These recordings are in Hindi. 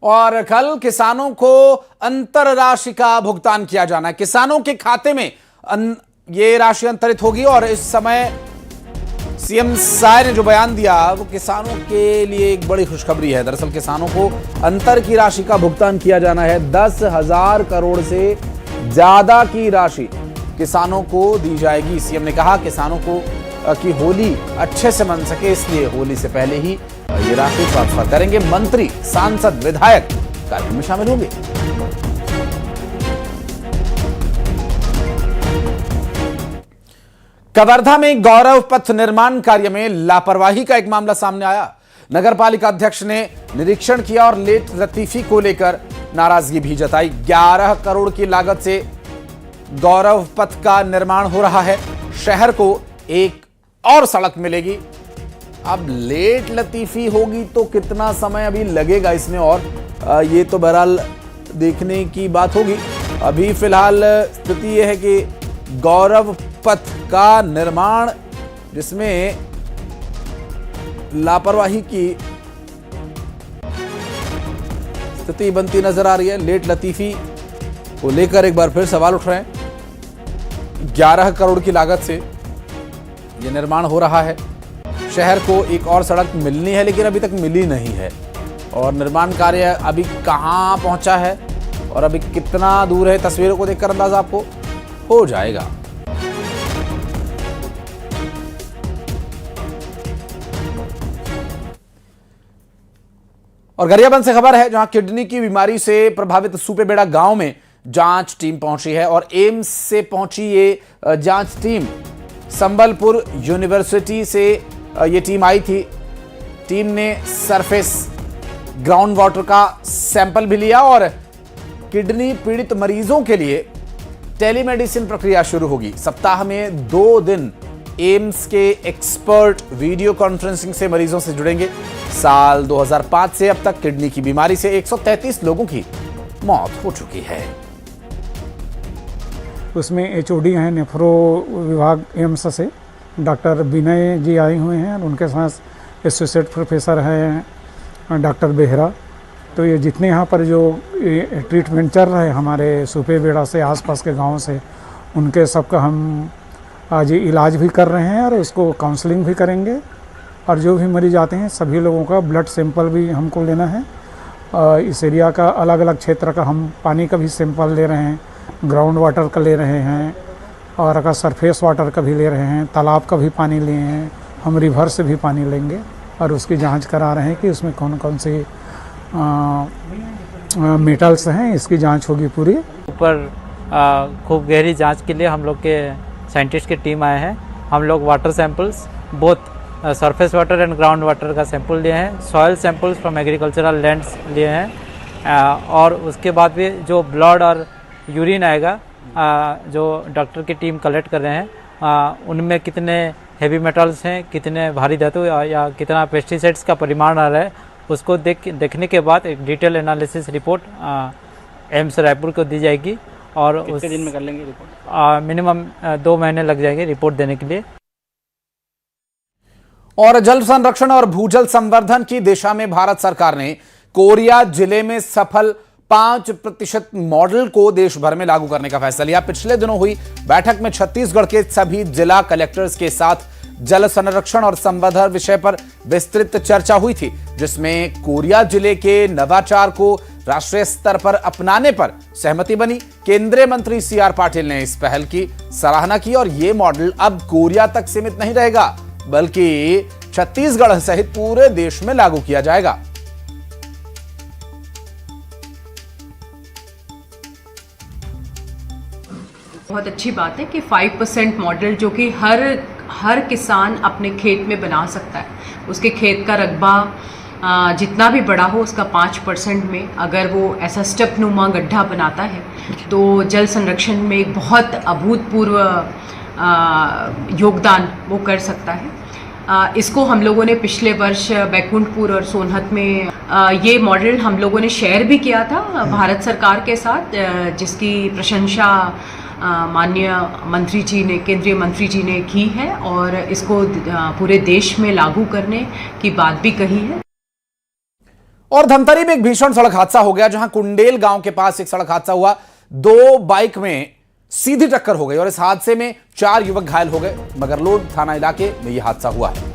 और कल किसानों को अंतर राशि का भुगतान किया जाना है। किसानों के खाते में ये राशि अंतरित होगी और इस समय सीएम साय ने जो बयान दिया वो किसानों के लिए एक बड़ी खुशखबरी है। दरअसल किसानों को अंतर की राशि का भुगतान किया जाना है। 10,000 करोड़ से ज्यादा की राशि किसानों को दी जाएगी। सीएम ने कहा किसानों को कि होली अच्छे से मन सके, इसलिए होली से पहले ही ये राशि ट्रांसफर करेंगे। मंत्री, सांसद, विधायक कार्यक्रम में शामिल होंगे। कवर्धा में गौरव पथ निर्माण कार्य में लापरवाही का एक मामला सामने आया। नगर पालिका अध्यक्ष ने निरीक्षण किया और लेट लतीफी को लेकर नाराजगी भी जताई। 11 करोड़ की लागत से गौरव पथ का निर्माण हो रहा है। शहर को एक और सड़क मिलेगी। अब लेट लतीफी होगी तो कितना समय अभी लगेगा इसमें, और ये तो बहरहाल देखने की बात होगी। अभी फिलहाल स्थिति यह है कि गौरव पथ का निर्माण जिसमें लापरवाही की स्थिति बनती नजर आ रही है। लेट लतीफी को लेकर एक बार फिर सवाल उठ रहे हैं। 11 करोड़ की लागत से यह निर्माण हो रहा है। शहर को एक और सड़क मिलनी है लेकिन अभी तक मिली नहीं है, और निर्माण कार्य अभी कहां पहुंचा है और अभी कितना दूर है, तस्वीरों को देखकर अंदाजा आपको हो जाएगा। और गरियाबंद से खबर है, जहां किडनी की बीमारी से प्रभावित सुपेबेड़ा गांव में जांच टीम पहुंची है और एम्स से पहुंची ये जांच टीम संबलपुर यूनिवर्सिटी से ये टीम आई थी। टीम ने सरफेस ग्राउंड वाटर का सैंपल भी लिया और किडनी पीड़ित मरीजों के लिए टेलीमेडिसिन प्रक्रिया शुरू होगी। सप्ताह में 2 दिन एम्स के एक्सपर्ट वीडियो कॉन्फ्रेंसिंग से मरीजों से जुड़ेंगे। साल 2005 से अब तक किडनी की बीमारी से 133 लोगों की मौत हो चुकी है। उसमें एचओडी हैं नेफ्रो विभाग एम्स से, डॉक्टर विनय जी आए हुए हैं। उनके साथ एसोसिएट प्रोफेसर हैं डॉक्टर बेहरा। तो ये जितने यहाँ पर जो ट्रीटमेंट चल रहे हैं हमारे सुपेबेड़ा से आसपास के गांव से, उनके सबका हम आज इलाज भी कर रहे हैं और उसको काउंसलिंग भी करेंगे। और जो भी मरीज आते हैं सभी लोगों का ब्लड सैंपल भी हमको लेना है। इस एरिया का अलग अलग क्षेत्र का हम पानी का भी सैंपल ले रहे हैं, ग्राउंड वाटर का ले रहे हैं और अगर सरफेस वाटर का भी ले रहे हैं, तालाब का भी पानी लिए हैं, हम रिवर से भी पानी लेंगे और उसकी जांच करा रहे हैं कि उसमें कौन कौन से मेटल्स हैं, इसकी जांच होगी पूरी। ऊपर खूब गहरी जांच के लिए हम लोग के साइंटिस्ट की टीम आए हैं। हम लोग water samples both surface water and ground water का सैंपल लिए हैं, soil samples from agricultural lands लिए हैं, और उसके बाद भी जो ब्लड और यूरिन आएगा जो डॉक्टर की टीम कलेक्ट कर रहे हैं, उनमें कितने हेवी मेटल्स हैं, कितने भारी धातु या कितना पेस्टिसाइड्स का परिमाण आ रहा है, उसको देखने के बाद एक detail analysis report AIIMS Raipur को दी जाएगी। और कितने दिन में कर लेंगे रिपोर्ट? मिनिमम 2 महीने लग जाएंगे रिपोर्ट देने के लिए। और जल संरक्षण और भूजल संवर्धन की दिशा में भारत सरकार ने कोरिया जिले में सफल 5% मॉडल को देश भर में लागू करने का फैसला लिया। पिछले दिनों हुई बैठक में छत्तीसगढ़ के सभी जिला कलेक्टर्स के साथ जल संरक्षण और संवर्धन विषय पर विस्तृत चर्चा हुई थी, जिसमें कोरिया जिले के नवाचार को राष्ट्रीय स्तर पर अपनाने पर सहमति बनी। केंद्रीय मंत्री सीआर पाटिल ने इस पहल की सराहना की और यह मॉडल अब कोरिया तक सीमित नहीं रहेगा, बल्कि छत्तीसगढ़ सहित पूरे देश में लागू किया जाएगा। बहुत अच्छी बात है कि 5% मॉडल जो कि हर किसान अपने खेत में बना सकता है। उसके खेत का रकबा जितना भी बड़ा हो उसका 5% में अगर वो ऐसा स्टेप नुमा गड्ढा बनाता है तो जल संरक्षण में एक बहुत अभूतपूर्व योगदान वो कर सकता है। इसको हम लोगों ने पिछले वर्ष बैकुंठपुर और सोनहत में ये मॉडल हम लोगों ने शेयर भी किया था भारत सरकार के साथ, जिसकी प्रशंसा माननीय मंत्री जी ने, केंद्रीय मंत्री जी ने की है और इसको पूरे देश में लागू करने की बात भी कही है। और धमतरी में एक भीषण सड़क हादसा हो गया, जहां कुंडेल गांव के पास एक सड़क हादसा हुआ। 2 बाइक में सीधी टक्कर हो गई और इस हादसे में 4 युवक घायल हो गए। मगरलोड थाना इलाके में यह हादसा हुआ है।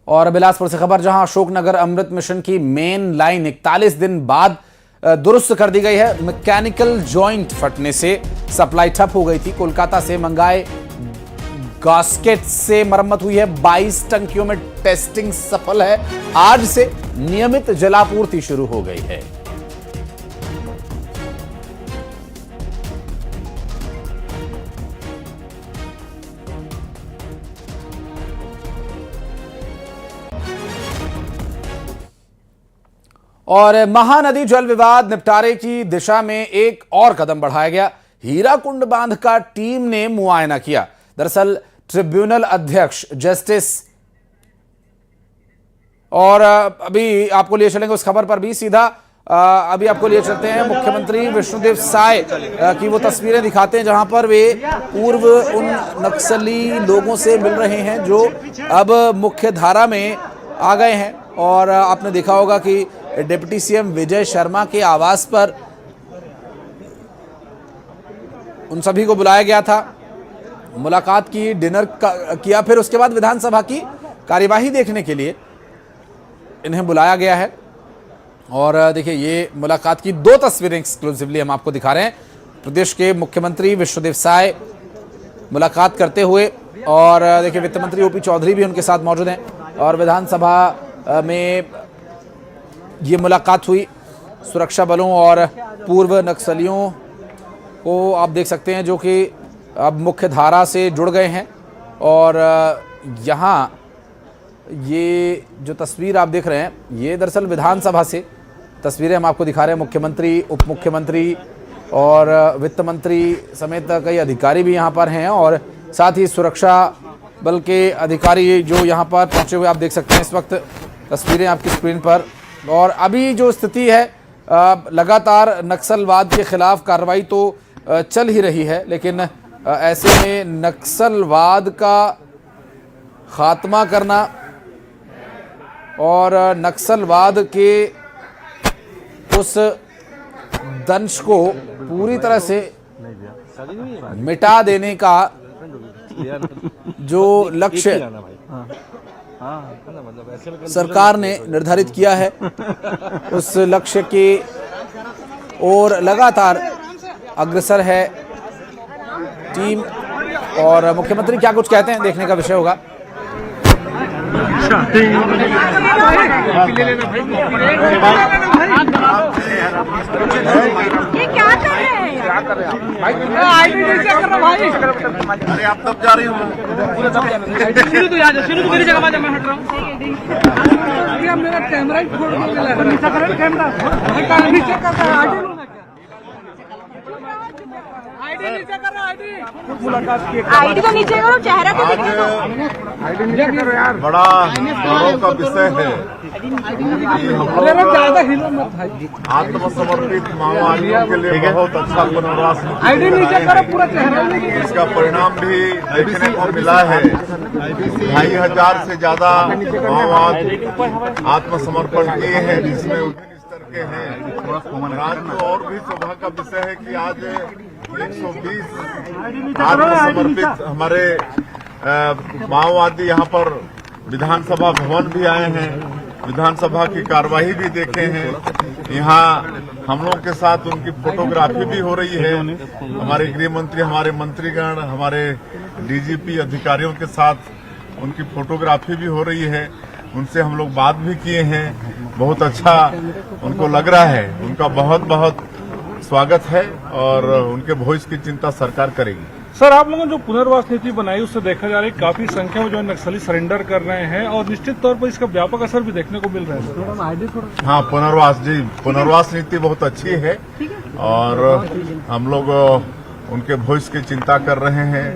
और बिलासपुर से खबर, जहां अशोकनगर अमृत मिशन की मेन लाइन 41 दिन बाद दुरुस्त कर दी गई है। मैकेनिकल जॉइंट फटने से सप्लाई ठप हो गई थी। कोलकाता से मंगाए गास्केट से मरम्मत हुई है। 22 टंकियों में टेस्टिंग सफल है। आज से नियमित जलापूर्ति शुरू हो गई है। और महानदी जल विवाद निपटारे की दिशा में एक और कदम बढ़ाया गया। हीराकुंड बांध का टीम ने मुआयना किया। दरअसल ट्रिब्यूनल अध्यक्ष जस्टिस, और अभी आपको लिए चलेंगे उस खबर पर भी सीधा। अभी आपको लिए चलते हैं मुख्यमंत्री विष्णुदेव साय की वो तस्वीरें दिखाते हैं, जहां पर वे पूर्व उन नक्सली लोगों से मिल रहे हैं जो अब मुख्य धारा में आ गए हैं। और आपने देखा होगा कि डिप्टी सीएम विजय शर्मा के आवास पर उन सभी को बुलाया गया था, मुलाकात की, डिनर किया, फिर उसके बाद विधानसभा की कार्यवाही देखने के लिए इन्हें बुलाया गया है। और देखिए, ये मुलाकात की 2 तस्वीरें एक्सक्लूसिवली हम आपको दिखा रहे हैं। प्रदेश के मुख्यमंत्री विष्णुदेव साय मुलाकात करते हुए, और देखिए वित्त मंत्री ओपी चौधरी भी उनके साथ मौजूद हैं। और विधानसभा में ये मुलाकात हुई। सुरक्षा बलों और पूर्व नक्सलियों को आप देख सकते हैं जो कि अब मुख्य धारा से जुड़ गए हैं। और यहाँ ये जो तस्वीर आप देख रहे हैं, ये दरअसल विधानसभा से तस्वीरें हम आपको दिखा रहे हैं। मुख्यमंत्री, उप मुख्यमंत्री और वित्त मंत्री समेत कई अधिकारी भी यहाँ पर हैं, और साथ ही सुरक्षा बल के अधिकारी जो यहाँ पर पहुँचे हुए आप देख सकते हैं इस वक्त तस्वीरें आपकी स्क्रीन पर। और अभी जो स्थिति है, लगातार नक्सलवाद के खिलाफ कार्रवाई तो चल ही रही है, लेकिन ऐसे में नक्सलवाद का खात्मा करना और नक्सलवाद के उस दंश को पूरी तरह से मिटा देने का जो लक्ष्य सरकार ने निर्धारित किया है, उस लक्ष्य की ओर लगातार अग्रसर है टीम। और मुख्यमंत्री क्या कुछ कहते हैं, देखने का विषय होगा। ये क्या कर रहे हैं? क्या कर रहे हैं भाई? अरे आप तब जा रही हो, शुरू तो याद है, शुरू तो मेरी जगह मैं हट रहा हूँ। मेरा कैमरा ही फोड़ के कैमरा नीचे कर रहा है। आईडी तो नीचे करो, चेहरा तो दिखेगा। यार बड़ा गौरव का विषय है कि हम लोग आत्मसमर्पित माओवादियों के लिए बहुत अच्छा पुनर्वास पूरा चेहरा, इसका परिणाम भी देखने को मिला है। 2500 से ज्यादा माओवादी आत्मसमर्पण किए हैं, जिसमें विभिन्न स्तर के हैं। राज्य को और भी सौभाग्य का विषय है कि आज 120 आत्मसमर्पित हमारे माओवादी यहाँ पर विधानसभा भवन भी आए हैं, विधानसभा की कार्यवाही भी देखे हैं। यहाँ हम लोग के साथ उनकी फोटोग्राफी भी हो रही है। हमारे गृह मंत्री, हमारे मंत्रीगण, हमारे डीजीपी अधिकारियों के साथ उनकी फोटोग्राफी भी हो रही है। उनसे हम लोग बात भी किए हैं, बहुत अच्छा उनको लग रहा है। उनका बहुत बहुत स्वागत है और उनके भविष्य की चिंता सरकार करेगी। सर, आप लोगों ने जो पुनर्वास नीति बनाई उससे देखा जा रहा है काफी संख्या में जो नक्सली सरेंडर कर रहे हैं और निश्चित तौर पर इसका व्यापक असर भी देखने को मिल रहा है। हाँ, पुनर्वास नीति बहुत अच्छी है और हम लोग उनके भविष्य की चिंता कर रहे हैं।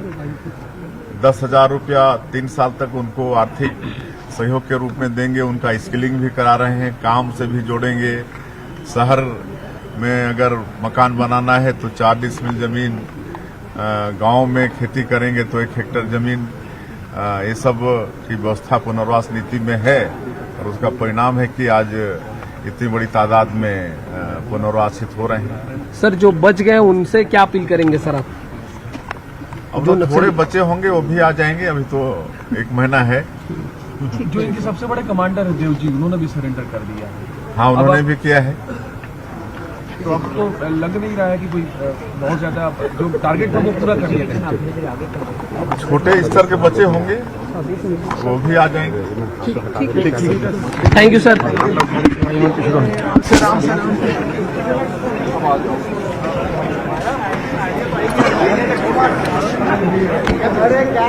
10,000 रुपया 3 साल तक उनको आर्थिक सहयोग के रूप में देंगे। उनका स्किलिंग भी करा रहे हैं, काम से भी जोड़ेंगे। शहर में अगर मकान बनाना है तो 4 डिसमिल जमीन, गांव में खेती करेंगे तो 1 हेक्टेयर जमीन, ये सब की व्यवस्था पुनर्वास नीति में है और उसका परिणाम है कि आज इतनी बड़ी तादाद में पुनर्वासित हो रहे हैं। सर जो बच गए उनसे क्या अपील करेंगे सर आप? अब जो थोड़े बचे होंगे वो भी आ जाएंगे, अभी तो 1 महीना है। जो इनके सबसे बड़े कमांडर है देव जी, उन्होंने भी सरेंडर कर दिया है। हाँ, उन्होंने भी किया है। तो अब तो लग नहीं रहा है कि कोई बहुत ज्यादा जो टारगेट था वो पूरा कर लिया गया। छोटे स्तर के बच्चे होंगे वो भी आ जाएंगे। Thank you sir. अरे क्या